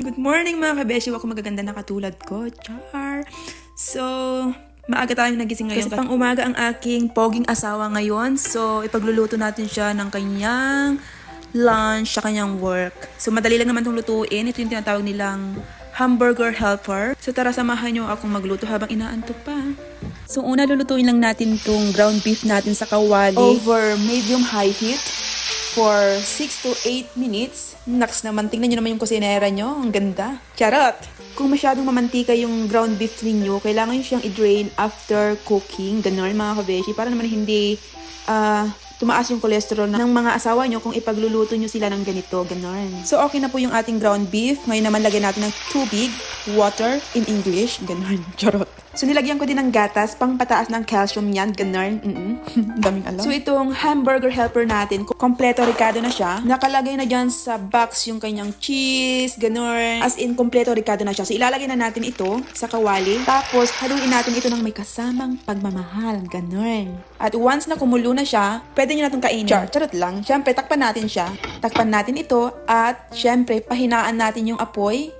Good morning mga kabeshi, ako magaganda na katulad ko, char. So, maaga tayo nagising ngayon kasi pang umaga ang aking poging asawa ngayon. So, ipagluluto natin siya ng kanyang lunch sa kanyang work. So, madali lang naman itong lutuin. Ito yung tinatawag nilang hamburger helper. So, tara samahan nyo akong magluto habang inaantok pa. So, una lulutuin lang natin itong ground beef natin sa kawali over medium-high heat for 6 to 8 minutes. Naks naman, tingnan nyo naman yung kusinera nyo. Ang ganda. Charot! Kung masyadong mamantika yung ground beef ninyo, kailangan nyo siyang i-drain after cooking. Ganon mga kabeshi. Para naman hindi tumaas yung cholesterol ng mga asawa nyo kung ipagluluto nyo sila ng ganito. Ganon. So okay na po yung ating ground beef. Ngayon naman lagyan natin ng tubig, water in English. Ganon. Charot. So, nilagyan ko din ng gatas, pang pataas ng calcium yan, ganun. Daming alam. So, itong hamburger helper natin, kompleto ricado na siya. Nakalagay na dyan sa box yung kanyang cheese, ganun. As in, kompleto ricado na siya. So, ilalagay na natin ito sa kawali. Tapos, haluin natin ito ng may kasamang pagmamahal, ganun. At once na kumulo na siya, pwede nyo natin kainin. Charot lang. Siyempre, takpan natin siya. Takpan natin ito at siyempre, pahinaan natin yung apoy.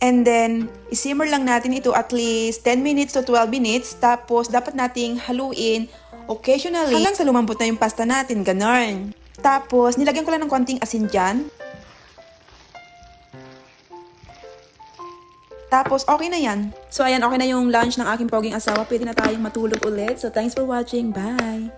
And then, isimmer lang natin ito at least 10 minutes to 12 minutes. Tapos, dapat nating haluin occasionally hanggang sa lumambot na yung pasta natin. Ganon. Tapos, nilagyan ko lang ng konting asin dyan. Tapos, okay na yan. So, ayan, okay na yung lunch ng aking poging asawa. Pwede na tayong matulog ulit. So, thanks for watching. Bye!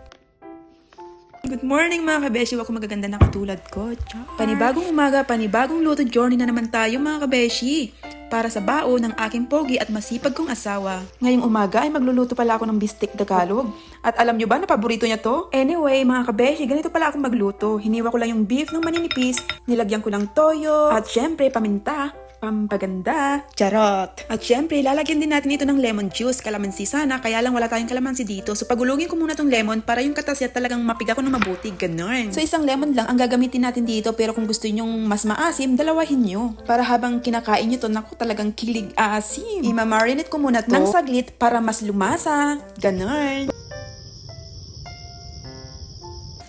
Good morning mga kabeshi, ako magaganda na katulad ko. Char. Panibagong umaga, panibagong luto journey na naman tayo mga kabeshi. Para sa bao ng aking pogi at masipag kong asawa. Ngayong umaga ay magluluto pala ako ng bistek Tagalog. At alam nyo ba na paborito niya to? Anyway mga kabeshi, ganito pala ako magluto. Hiniwa ko lang yung beef ng maninipis, nilagyan ko ng toyo, at syempre paminta. Pampaganda. Charot. At syempre, lalagyan din natin ito ng lemon juice. Kalamansi sana, kaya lang wala tayong kalamansi dito. So pagulugin ko muna tong lemon para yung katas talagang mapiga ko na mabuti. Ganon. So isang lemon lang ang gagamitin natin dito. Pero kung gusto nyong mas maasim, dalawahin nyo. Para habang kinakain nyo to, naku talagang kilig asim. Ima-marinate ko muna to ng saglit para mas lumasa. Ganon.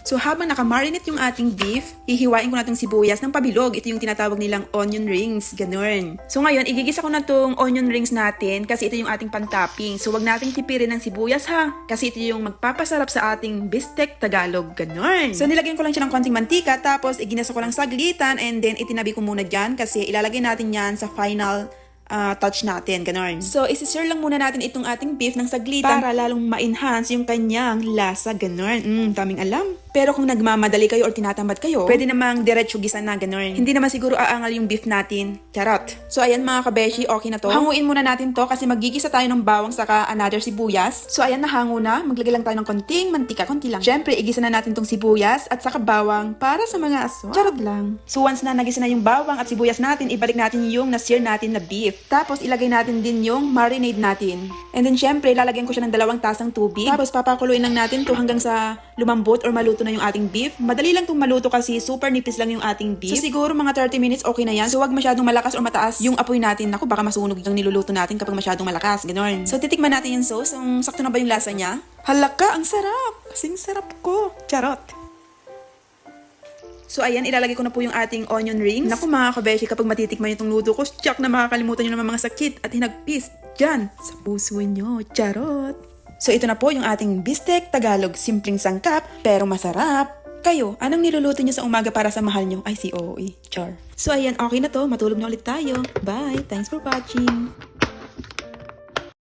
So habang nakamarinate yung ating beef, ihiwain ko na itong sibuyas ng pabilog. Ito yung tinatawag nilang onion rings. Ganun. So ngayon, igigisa ko na itong onion rings natin kasi ito yung ating pan-topping. So wag nating tipirin ng sibuyas ha. Kasi ito yung magpapasarap sa ating bistek Tagalog. Ganun. So nilagyan ko lang siya ng konting mantika tapos iginasa ko lang saglitan and then itinabi ko muna dyan kasi ilalagay natin yan sa final touch natin, ganon. So, isi-share lang muna natin itong ating beef ng saglitan para lalong ma-enhance yung kanyang lasa, ganon. Daming alam. Pero kung nagmamadali kayo or tinatamad kayo, pwede namang diretso gisa na, ganon. Hindi naman siguro aangal yung beef natin. Charot. So, ayan mga kabeshi, okay na to. Hanguin muna natin to kasi magigisa tayo ng bawang saka another sibuyas. So, ayan, nahango na. Maglagay lang tayo ng konting mantika, konti lang. Syempre, igisa na natin tong sibuyas at saka bawang para sa mga aso. Charot lang. So, once na nagisa na yung bawang at sibuyas natin, ibalik natin yung na-sear natin na beef. Tapos, ilagay natin din yung marinade natin. And then, syempre, lalagyan ko siya ng 2 tasang tubig. Tapos, papakuluin lang natin to hanggang sa lumambot or maluto na yung ating beef. Madali lang itong maluto kasi super nipis lang yung ating beef. So, siguro mga 30 minutes okay na yan. So, wag masyadong malakas or mataas yung apoy natin. Naku, baka masunog yung niluluto natin kapag masyadong malakas. Ganon. So, titikman natin yung sauce. Sakto na ba yung lasa niya? Halaka, ang sarap! Kasing sarap ko. Charot! So, ayan, ilalagay ko na po yung ating onion rings. Naku mga kabeshi, kapag matitikman nyo itong luto ko, tsak na makakalimutan nyo naman mga sakit at hinagpis dyan sa puso nyo. Charot! So, ito na po yung ating bistek Tagalog. Simpleng sangkap, pero masarap. Kayo, anong niluluto nyo sa umaga para sa mahal nyo? Ay, si OOE. Char. So, ayan, okay na to. Matulog na ulit tayo. Bye! Thanks for watching!